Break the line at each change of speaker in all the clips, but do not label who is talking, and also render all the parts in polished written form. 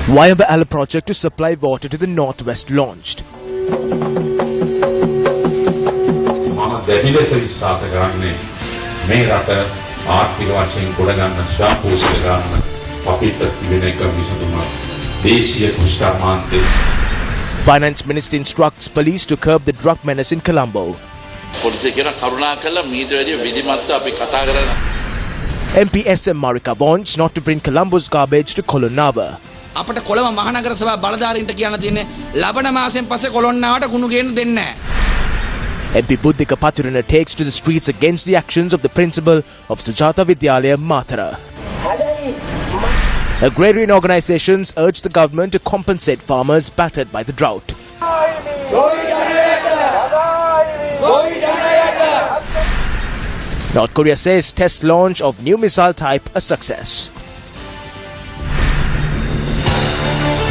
Fibre project to supply water to the northwest launched. Finance Minister instructs police to curb the drug menace in Colombo. MP SM Marika warns not to bring Colombo's garbage to Colonaba.
අපට කොළඹ මහනගර සභා බලධාරීන්ට කියන්න තියෙන්නේ ලබන මාසෙන් පස්සේ කොළොන්නාවට කුණු ගේන්න දෙන්නේ නැහැ.
MP Buddhika Pathurana takes to the streets against the actions of the principal of Sujata Vidyalaya Mathura. Agrarian organizations urge the government to compensate farmers battered by the drought. North Korea says test launch of new missile type a success.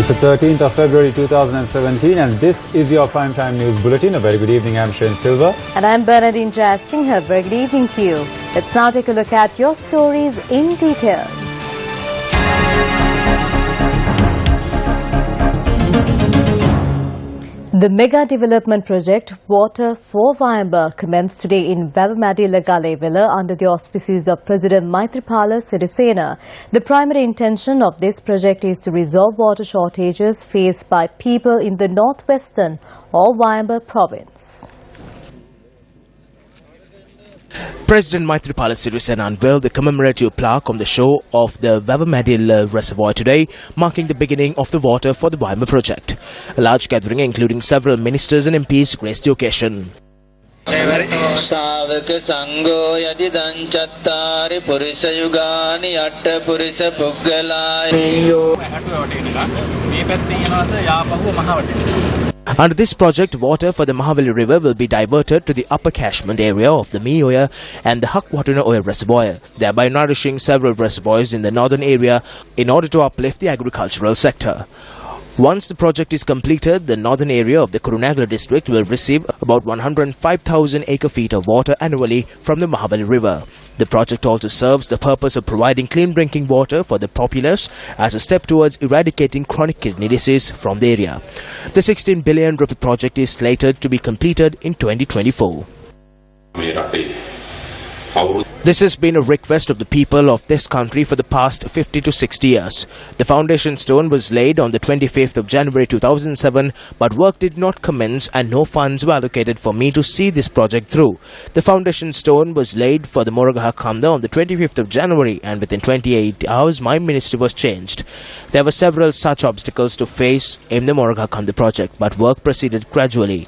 It's the 13th of February 2017 and this is your Primetime News Bulletin. A very good evening, I'm Shane Silva.
And I'm Bernadine Singh. Very good evening to you. Let's now take a look at your stories in detail. The mega development project Water for Fibre commenced today in Vavamadi-Lagalevilla under the auspices of President Maithripala Sirisena. The primary intention of this project is to resolve water shortages faced by people in the northwestern or Fibre province.
President Maithripala Sirisena unveiled the commemorative plaque on the shore of the Vavamadil reservoir today, marking the beginning of the Water for the Fibre project. A large gathering including several ministers and MPs graced the occasion. Under this project, water for the Mahavali River will be diverted to the upper catchment area of the Mioya and the Hakwatuna Oya reservoir, thereby nourishing several reservoirs in the northern area in order to uplift the agricultural sector. Once the project is completed, the northern area of the Kurunegala district will receive about 105,000 acre-feet of water annually from the Mahabali River. The project also serves the purpose of providing clean drinking water for the populace as a step towards eradicating chronic kidney disease from the area. The 16 billion rupee project is slated to be completed in 2024. This has been a request of the people of this country for the past 50 to 60 years. The foundation stone was laid on the 25th of January 2007, but work did not commence and no funds were allocated for me to see this project through. The foundation stone was laid for the Moragaha Khanda on the 25th of January, and within 28 hours my ministry was changed. There were several such obstacles to face in the Moragaha Khanda project, but work proceeded gradually.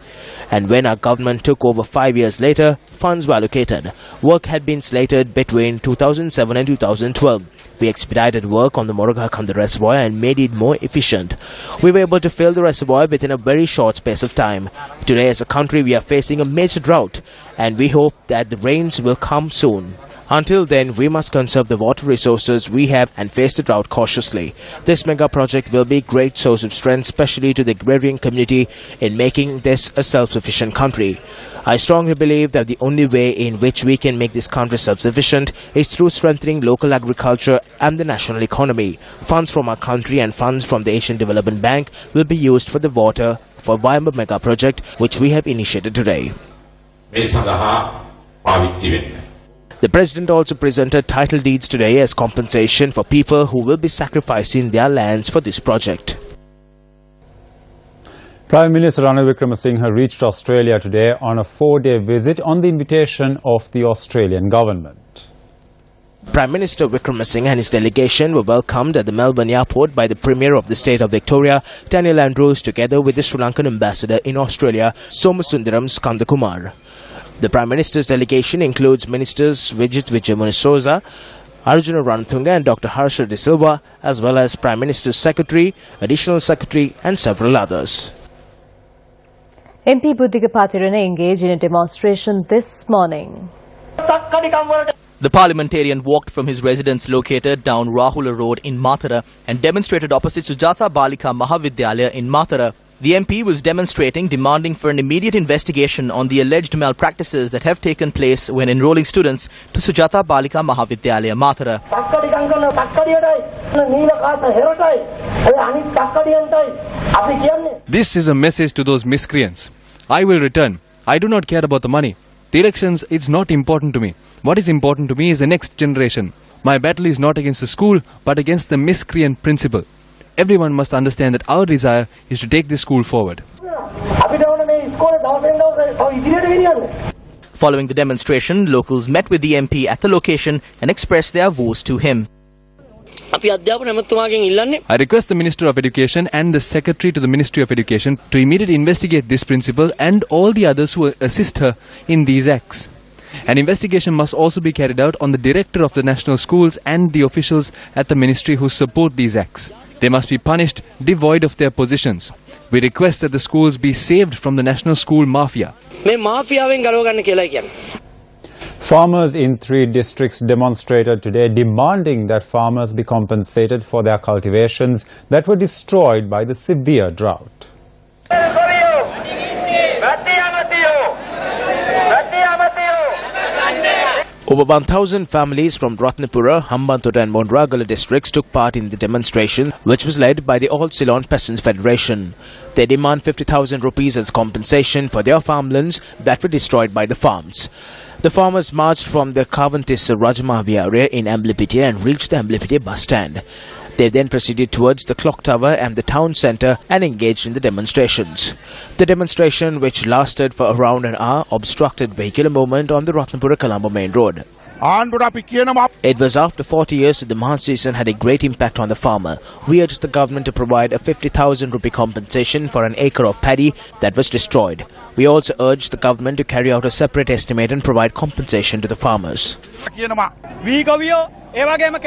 And when our government took over 5 years later, funds were allocated. Work had been slated between 2007 and 2012. We expedited work on the Moragaha Khanda reservoir and made it more efficient. We were able to fill the reservoir within a very short space of time. Today as a country we are facing a major drought and we hope that the rains will come soon. Until then, we must conserve the water resources we have and face the drought cautiously. This mega project will be a great source of strength, especially to the agrarian community, in making this a self-sufficient country. I strongly believe that the only way in which we can make this country self-sufficient is through strengthening local agriculture and the national economy. Funds from our country and funds from the Asian Development Bank will be used for the Water for Fibre mega project, which we have initiated today. The President also presented title deeds today as compensation for people who will be sacrificing their lands for this project.
Prime Minister Ranil Wickremesinghe reached Australia today on a 4-day visit on the invitation of the Australian government.
Prime Minister Wickremesinghe and his delegation were welcomed at the Melbourne airport by the Premier of the State of Victoria, Daniel Andrews, together with the Sri Lankan Ambassador in Australia, Somasundaram Skandakumar. The Prime Minister's delegation includes Ministers Vijit Vijaymunisoza, Arjuna Ranatunga and Dr. Harsha De Silva, as well as Prime Minister's Secretary, Additional Secretary and several others.
MP Buddhika Pathurana engaged in a demonstration this morning.
The parliamentarian walked from his residence located down Rahula Road in Mathura and demonstrated opposite Sujata Balika Mahavidyalaya in Mathura The MP was demonstrating, demanding for an immediate investigation on the alleged malpractices that have taken place when enrolling students to Sujata Balika Mahavidyalaya, Mathura.
This is a message to those miscreants. I will return. I do not care about the money. The elections, it's not important to me. What is important to me is the next generation. My battle is not against the school, but against the miscreant principle. Everyone must understand that our desire is to take this school forward.
Following the demonstration, locals met with the MP at the location and expressed their woes to him.
I request the Minister of Education and the Secretary to the Ministry of Education to immediately investigate this principal and all the others who assist her in these acts. An investigation must also be carried out on the Director of the National Schools and the officials at the Ministry who support these acts. They must be punished devoid of their positions. We request that the schools be saved from the National School Mafia.
Farmers in 3 districts demonstrated today demanding that farmers be compensated for their cultivations that were destroyed by the severe drought.
Over 1,000 families from Ratnapura, Hambantota and Monragala districts took part in the demonstration, which was led by the All Ceylon Peasants Federation. They demand 50,000 rupees as compensation for their farmlands that were destroyed by the farms. The farmers marched from the Kavantis Rajamavi area in Amblipitiya and reached the Amblipitiya bus stand. They then proceeded towards the clock tower and the town centre and engaged in the demonstrations. The demonstration, which lasted for around an hour, obstructed vehicular movement on the Ratnapura-Colombo main road. It was after 40 years that the Maha season had a great impact on the farmer. We urged the government to provide a 50,000 rupee compensation for an acre of paddy that was destroyed. We also urged the government to carry out a separate estimate and provide compensation to the farmers.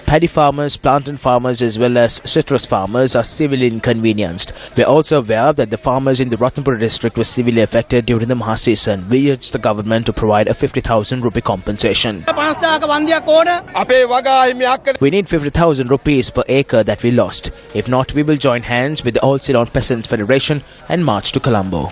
Paddy farmers, plantain farmers as well as citrus farmers are severely inconvenienced. We are also aware that the farmers in the Ratnapura district were severely affected during the Maha season. We urge the government to provide a 50,000 rupee compensation. We need 50,000 rupees per acre that we lost. If not, we will join hands with the All Ceylon Peasants Federation and march to Colombo.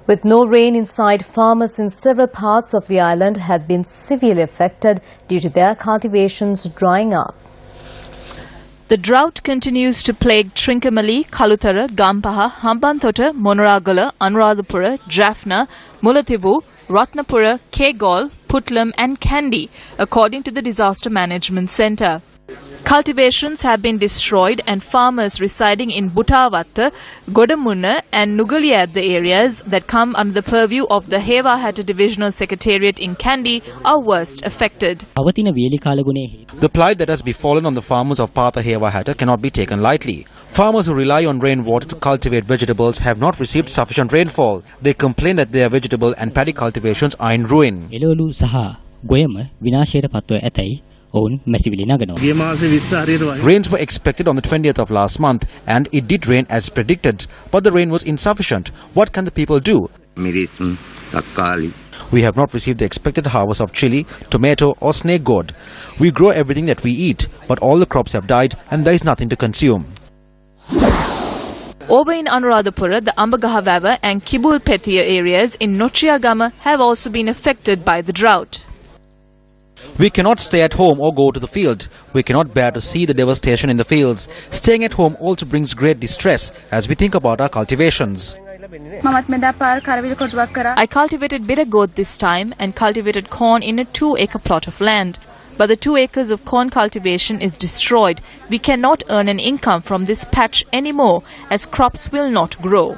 With no rain in sight, farmers in several parts of the island have been severely affected due to their cultivations drying up.
The drought continues to plague Trincomalee, Kalutara, Gampaha, Hambantota, Monragala, Anuradhapura, Jaffna, Mullaitivu, Ratnapura, Kegol, Putlam and Kandy, according to the Disaster Management Centre. Cultivations have been destroyed and farmers residing in Butavatta, Godamunna and Nugalia, the areas that come under the purview of the Hewahata Divisional Secretariat in Kandy, are worst affected.
The plight that has befallen on the farmers of Patha Hewahata cannot be taken lightly. Farmers who rely on rainwater to cultivate vegetables have not received sufficient rainfall. They complain that their vegetable and paddy cultivations are in ruin. Rains were expected on the 20th of last month and it did rain as predicted, but the rain was insufficient. What can the people do? We have not received the expected harvest of chili, tomato or snake gourd. We grow everything that we eat, but all the crops have died and there is nothing to consume.
Over in Anuradhapura, the Ambagahavawa and Kibulpetiya areas in Nochiagama have also been affected by the drought.
We cannot stay at home or go to the field. We cannot bear to see the devastation in the fields. Staying at home also brings great distress as we think about our cultivations.
I cultivated bitter gourd this time and cultivated corn in a 2-acre plot of land. But the 2 acres of corn cultivation is destroyed. We cannot earn an income from this patch anymore as crops will not grow.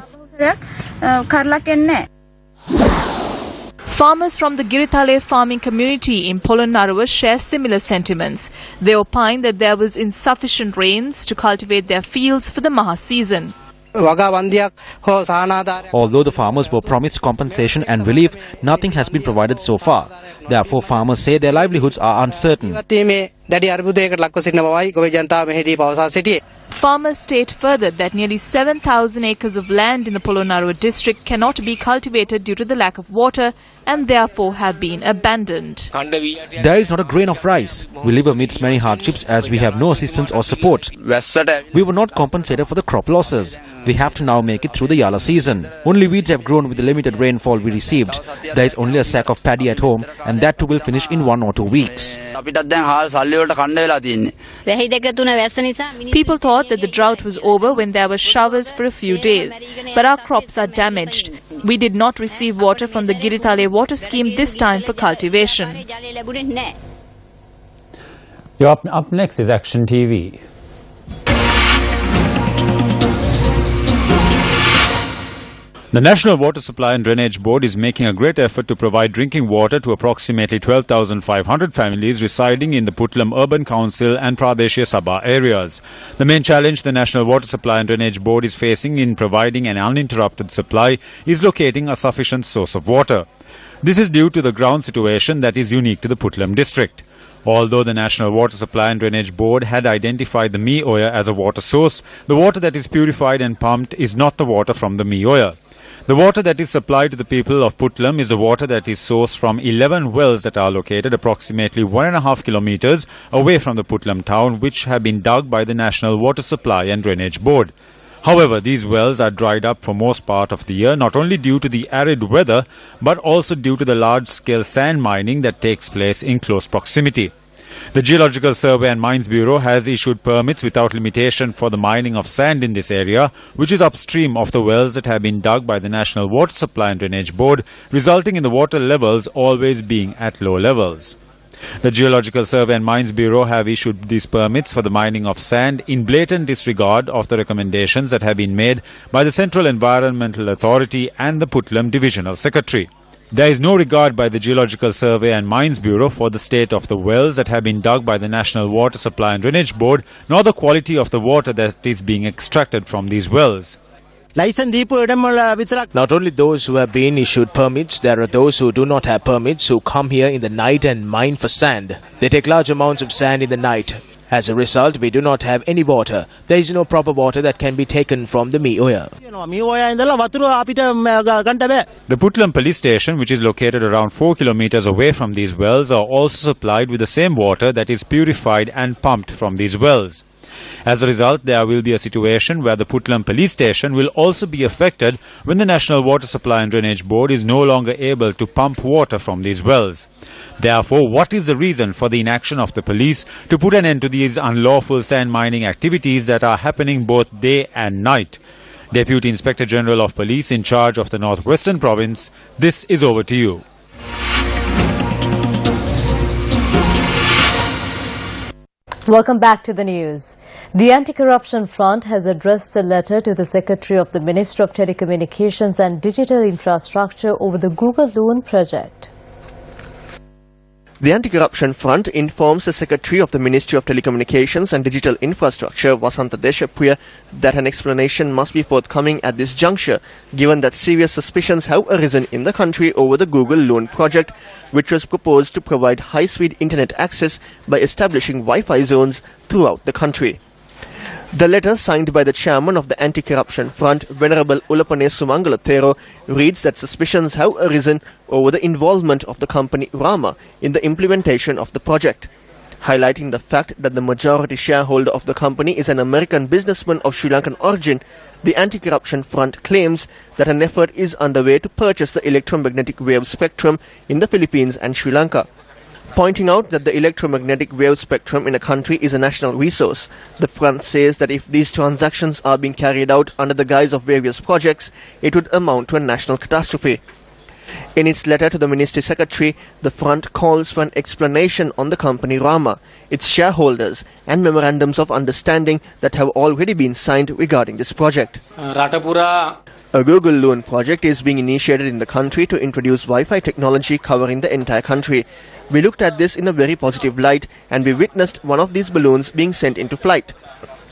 Farmers from the Giritale farming community in Polonnaruwa share similar sentiments. They opine that there was insufficient rains to cultivate their fields for the Maha season.
Although the farmers were promised compensation and relief, nothing has been provided so far. Therefore, farmers say their livelihoods are uncertain.
Farmers state further that nearly 7,000 acres of land in the Polonnaruwa district cannot be cultivated due to the lack of water and therefore have been abandoned.
There is not a grain of rice. We live amidst many hardships as we have no assistance or support. We were not compensated for the crop losses. We have to now make it through the yalla season. Only weeds have grown with the limited rainfall we received. There is only a sack of paddy at home, and that too will finish in 1 or 2 weeks.
People thought that the drought was over when there were showers for a few days, but our crops are damaged. We did not receive water from the Giritale water scheme this time for cultivation.
Up next is Action TV. The National Water Supply and Drainage Board is making a great effort to provide drinking water to approximately 12,500 families residing in the Putlam Urban Council and Pradeshia Sabha areas. The main challenge the National Water Supply and Drainage Board is facing in providing an uninterrupted supply is locating a sufficient source of water. This is due to the ground situation that is unique to the Putlam district. Although the National Water Supply and Drainage Board had identified the Meoya as a water source, the water that is purified and pumped is not the water from the Meoya. The water that is supplied to the people of Putlam is the water that is sourced from 11 wells that are located approximately 1.5 kilometers away from the Putlam town, which have been dug by the National Water Supply and Drainage Board. However, these wells are dried up for most part of the year, not only due to the arid weather, but also due to the large-scale sand mining that takes place in close proximity. The Geological Survey and Mines Bureau has issued permits without limitation for the mining of sand in this area, which is upstream of the wells that have been dug by the National Water Supply and Drainage Board, resulting in the water levels always being at low levels. The Geological Survey and Mines Bureau have issued these permits for the mining of sand in blatant disregard of the recommendations that have been made by the Central Environmental Authority and the Putlam Divisional Secretary. There is no regard by the Geological Survey and Mines Bureau for the state of the wells that have been dug by the National Water Supply and Drainage Board, nor the quality of the water that is being extracted from these wells.
Not only those who have been issued permits, there are those who do not have permits who come here in the night and mine for sand. They take large amounts of sand in the night. As a result, we do not have any water. There is no proper water that can be taken from the Meoya.
The Putlam police station, which is located around 4 kilometers away from these wells, are also supplied with the same water that is purified and pumped from these wells. As a result, there will be a situation where the Putlam police station will also be affected when the National Water Supply and Drainage Board is no longer able to pump water from these wells. Therefore, what is the reason for the inaction of the police to put an end to these unlawful sand mining activities that are happening both day and night? Deputy Inspector General of Police in charge of the Northwestern Province, this is over to you.
Welcome back to the news. The AntiCorruption Front has addressed a letter to the Secretary of the Ministry of Telecommunications and Digital Infrastructure over the Google loan project.
The Anti-Corruption Front informs the Secretary of the Ministry of Telecommunications and Digital Infrastructure, Vasanta Deshapriya, that an explanation must be forthcoming at this juncture, given that serious suspicions have arisen in the country over the Google loan project, which was proposed to provide high-speed internet access by establishing Wi-Fi zones throughout the country. The letter, signed by the chairman of the Anti-Corruption Front, Venerable Ulapane Sumangala Thero, reads that suspicions have arisen over the involvement of the company Rama in the implementation of the project. Highlighting the fact that the majority shareholder of the company is an American businessman of Sri Lankan origin, the Anti-Corruption Front claims that an effort is underway to purchase the electromagnetic wave spectrum in the Philippines and Sri Lanka. Pointing out that the electromagnetic wave spectrum in a country is a national resource, the front says that if these transactions are being carried out under the guise of various projects, it would amount to a national catastrophe. In its letter to the Ministry Secretary, the front calls for an explanation on the company Rama, its shareholders, and memorandums of understanding that have already been signed regarding this project. A Google loan project is being initiated in the country to introduce Wi-Fi technology covering the entire country. We looked at this in a very positive light, and we witnessed one of these balloons being sent into flight.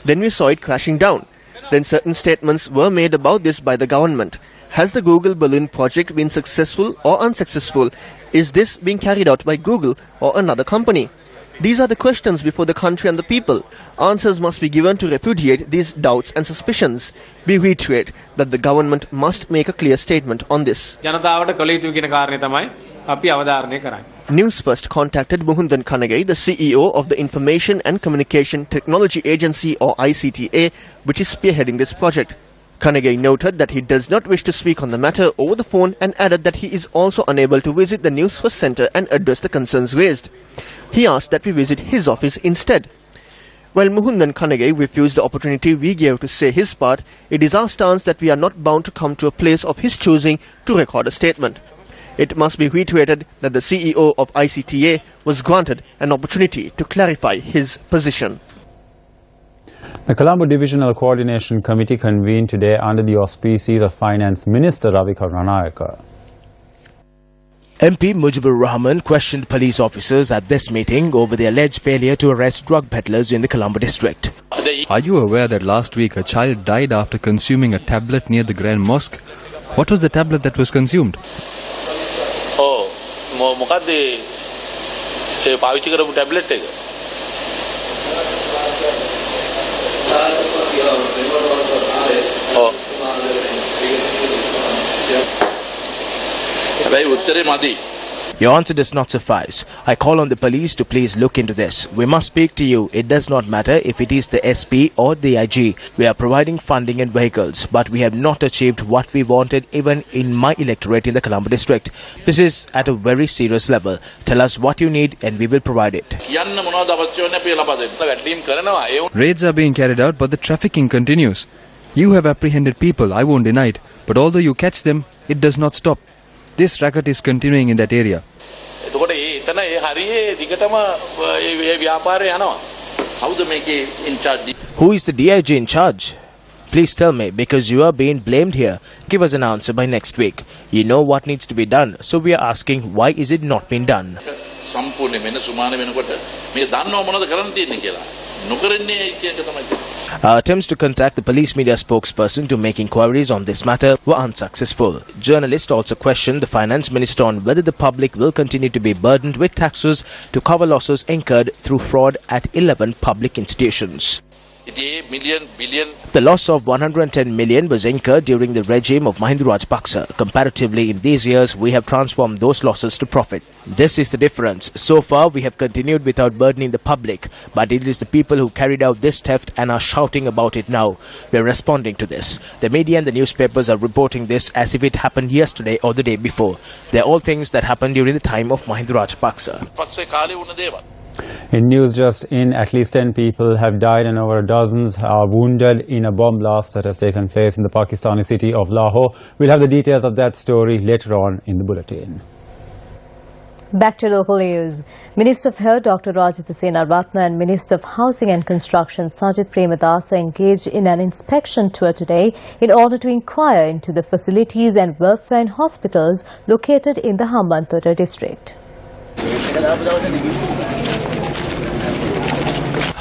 Then we saw it crashing down. Then certain statements were made about this by the government. Has the Google balloon project been successful or unsuccessful? Is this being carried out by Google or another company? These are the questions before the country and the people. Answers must be given to repudiate these doubts and suspicions. We reiterate that the government must make a clear statement on this. Newsfirst contacted Muhundan Kanagay, the CEO of the Information and Communication Technology Agency or ICTA, which is spearheading this project. Kanege noted that he does not wish to speak on the matter over the phone and added that he is also unable to visit the Newsfirst Centre and address the concerns raised. He asked that we visit his office instead. While Muhundan Kanege refused the opportunity we gave to say his part, it is our stance that we are not bound to come to a place of his choosing to record a statement. It must be reiterated that the CEO of ICTA was granted an opportunity to clarify his position.
The Colombo Divisional Coordination Committee convened today under the auspices of Finance Minister Ravi Karunanayake.
MP Mujibur Rahman questioned police officers at this meeting over the alleged failure to arrest drug peddlers in the Colombo District.
Are you aware that last week a child died after consuming a tablet near the Grand Mosque? What was the tablet that was consumed?
Oh, මොකද්ද ඒ පාවිච්චි කරපු tablet එක? හැබැයි උත්තරේ මදි.
Your answer does not suffice. I call on the police to please look into this. We must speak to you. It does not matter if it is the SP or the IG. We are providing funding and vehicles, but we have not achieved what we wanted even in my electorate in the Colombo District. This is at a very serious level. Tell us what you need and we will provide it.
Raids are being carried out, but the trafficking continues. You have apprehended people, I won't deny it, but although you catch them, it does not stop. This racket is continuing in that area.
Who is the DIG in charge? Please tell me, because you are being blamed here. Give us an answer by next week. You know what needs to be done, so we are asking why is it not being done. Our attempts to contact the police media spokesperson to make inquiries on this matter were unsuccessful. Journalists also questioned the finance minister on whether the public will continue to be burdened with taxes to cover losses incurred through fraud at 11 public institutions. The loss of 110 million was incurred during the regime of Mahinda Rajapaksa. Comparatively, in these years, we have transformed those losses to profit. This is the difference. So far, we have continued without burdening the public, but it is the people who carried out this theft and are shouting about it now. We are responding to this. The media and the newspapers are reporting this as if it happened yesterday or the day before. They are all things that happened during the time of Mahinda Rajapaksa.
In news just in, at least 10 people have died and over dozens are wounded in a bomb blast that has taken place in the Pakistani city of Lahore. We'll have the details of that story later on in the bulletin.
Back to local news. Minister of Health Dr. Rajitha Senaratne and Minister of Housing and Construction Sajid Premadasa are engaged in an inspection tour today in order to inquire into the facilities and welfare in hospitals located in the Hambantota district.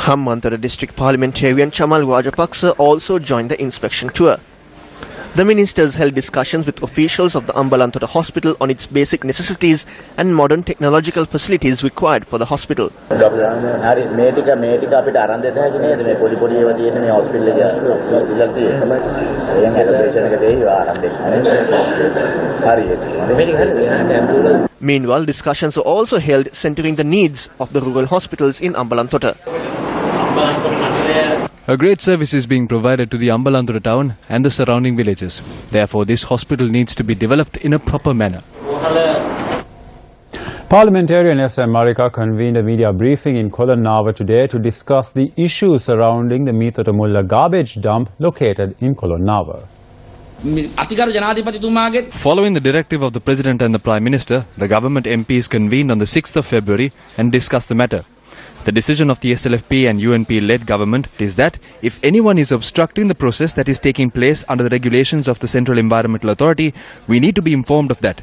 Hambantota District Parliamentarian Chamal Rajapaksa also joined the inspection tour. The ministers held discussions with officials of the Ambalantota Hospital on its basic necessities and modern technological facilities required for the hospital. Meanwhile, discussions were also held centering the needs of the rural hospitals in Ambalantota.
A great service is being provided to the Ambalantota town and the surrounding villages. Therefore, this hospital needs to be developed in a proper manner.
Parliamentarian S.M. Marika convened a media briefing in Colombo today to discuss the issues surrounding the Mithota garbage dump located in Colombo.
Following the directive of the President and the Prime Minister, the government MPs convened on the 6th of February and discussed the matter. The decision of the SLFP and UNP-led government is that if anyone is obstructing the process that is taking place under the regulations of the Central Environmental Authority, we need to be informed of that.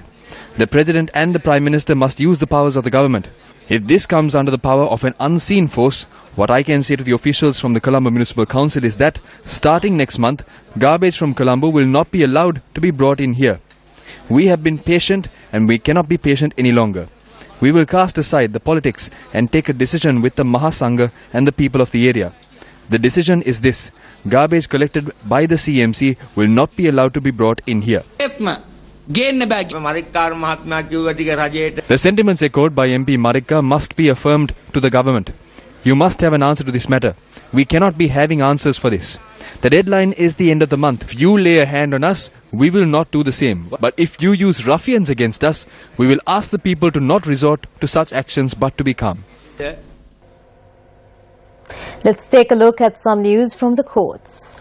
The President and the Prime Minister must use the powers of the government. If this comes under the power of an unseen force, what I can say to the officials from the Colombo Municipal Council is that, starting next month, garbage from Colombo will not be allowed to be brought in here. We have been patient and we cannot be patient any longer. We will cast aside the politics and take a decision with the Mahasangha and the people of the area. The decision is this: garbage collected by the CMC will not be allowed to be brought in here. The sentiments echoed by MP Marika must be affirmed to the government. You must have an answer to this matter. We cannot be having answers for this. The deadline is the end of the month. If you lay a hand on us, we will not do the same. But if you use ruffians against us, we will ask the people to not resort to such actions but to be calm.
Let's take a look at some news from the courts.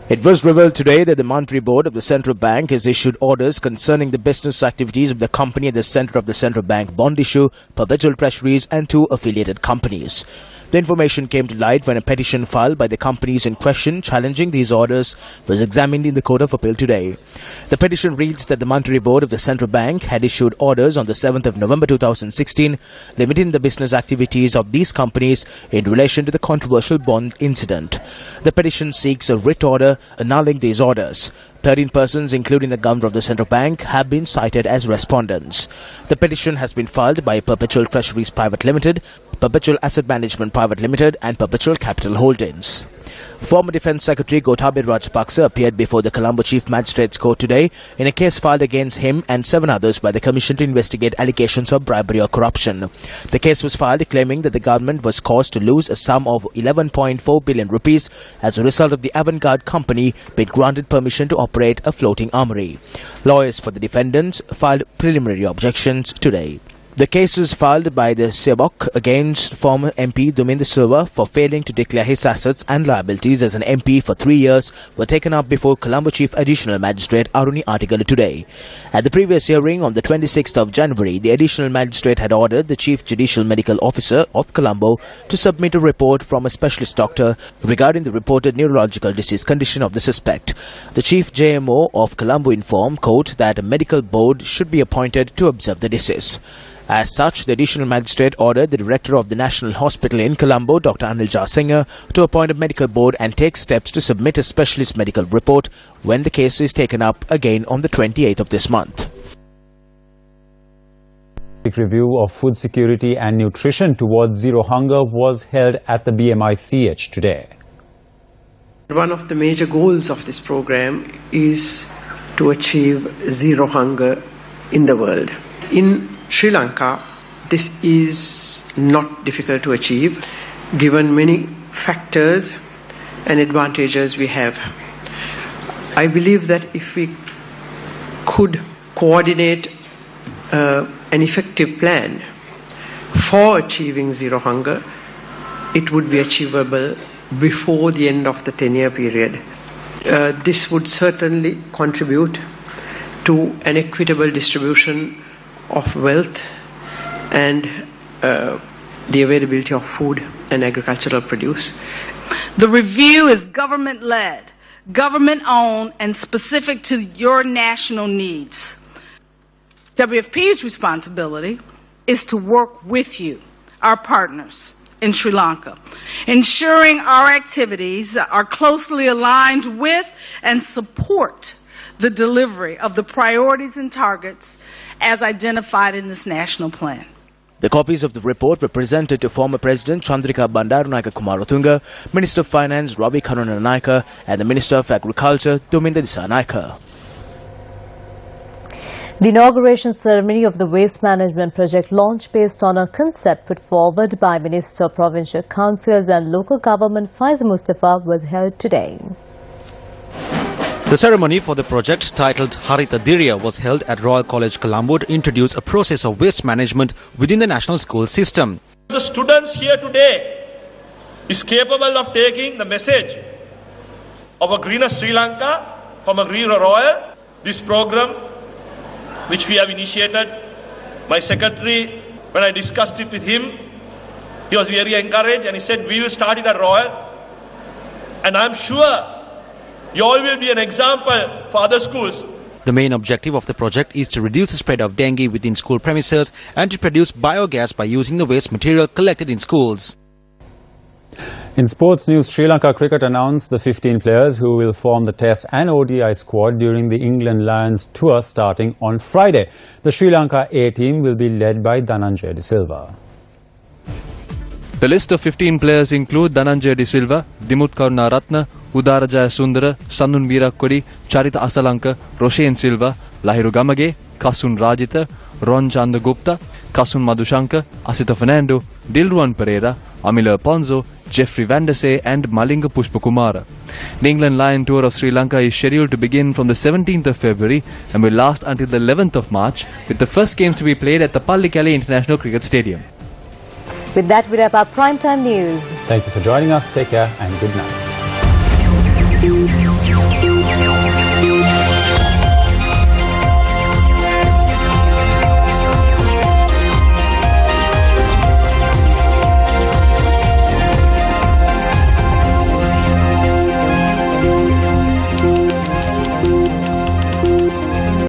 It was revealed today that the Monetary Board of the Central Bank has issued orders concerning the business activities of the company at the center of the Central Bank bond issue, perpetual treasuries and 2 affiliated companies. The information came to light when a petition filed by the companies in question challenging these orders was examined in the Court of Appeal today. The petition reads that the Monetary Board of the Central Bank had issued orders on the 7th of November 2016 limiting the business activities of these companies in relation to the controversial bond incident. The petition seeks a writ order annulling these orders. 13 persons, including the Governor of the Central Bank, have been cited as respondents. The petition has been filed by Perpetual Treasuries Private Limited, Perpetual Asset Management Private Limited and Perpetual Capital Holdings. Former Defence Secretary Gotabaya Rajapaksa appeared before the Colombo Chief Magistrates Court today in a case filed against him and 7 others by the Commission to investigate allegations of bribery or corruption. The case was filed claiming that the government was caused to lose a sum of 11.4 billion rupees as a result of the avant-garde company being granted permission to operate a floating armory. Lawyers for the defendants filed preliminary objections today. The cases filed by the Sebok against former MP Duminder Silva for failing to declare his assets and liabilities as an MP for 3 years were taken up before Colombo Chief Additional Magistrate Aruni Artigalu today. At the previous hearing on the 26th of January, the Additional Magistrate had ordered the Chief Judicial Medical Officer of Colombo to submit a report from a specialist doctor regarding the reported neurological disease condition of the suspect. The Chief JMO of Colombo informed court that a medical board should be appointed to observe the disease. As such, the Additional Magistrate ordered the Director of the National Hospital in Colombo, Dr. Anil Singh, to appoint a medical board and take steps to submit a specialist medical report when the case is taken up again on the 28th of this month.
Review of food security and nutrition towards zero hunger was held at the BMICH today.
One of the major goals of this program is to achieve zero hunger in the world. In Sri Lanka, this is not difficult to achieve given many factors and advantages we have. I believe that if we could coordinate an effective plan for achieving zero hunger, it would be achievable before the end of the 10-year period. This would certainly contribute to an equitable distribution of wealth and the availability of food and agricultural produce.
The review is government-led, government-owned, and specific to your national needs. WFP's responsibility is to work with you, our partners in Sri Lanka, ensuring our activities are closely aligned with and support the delivery of the priorities and targets as identified in this national plan.
The copies of the report were presented to former President Chandrika Bandaranaike Kumaratunga, Minister of Finance Ravi Karunanaike and the Minister of Agriculture Duminder Disanaike.
The inauguration ceremony of the waste management project launched based on a concept put forward by Minister of Provincial Councils and Local Government Faiz Mustafa was held today.
The ceremony for the project, titled Harita Dirya, was held at Royal College Colombo to introduce a process of waste management within the national school system.
The students here today is capable of taking the message of a greener Sri Lanka from a greener Royal. This program, which we have initiated, my secretary, when I discussed it with him, he was very encouraged and he said, we will start it at Royal. And I'm sure you all will be an example for other schools.
The main objective of the project is to reduce the spread of dengue within school premises and to produce biogas by using the waste material collected in schools.
In sports news, Sri Lanka Cricket announced the 15 players who will form the Test and ODI squad during the England Lions tour starting on Friday. The Sri Lanka A team will be led by Dhananjaya De Silva.
The list of 15 players include Dhananjaya De Silva, Dimut Karunaratne, Udarajaya Sundara, Sannun Veerakodi, Charita Asalanka, Roshen Silva, Lahiru Gamage, Kasun Rajitha, Ron Chandagupta, Kasun Madhushankar, Asita Fernando, Dilruan Pereira, Amila Ponzo, Jeffrey Vandese and Malinga Pushpakumara. The England Lion Tour of Sri Lanka is scheduled to begin from the 17th of February and will last until the 11th of March, with the first games to be played at the Pallikali International Cricket Stadium.
With that, we wrap up Primetime News.
Thank you for joining us. Take care and good night.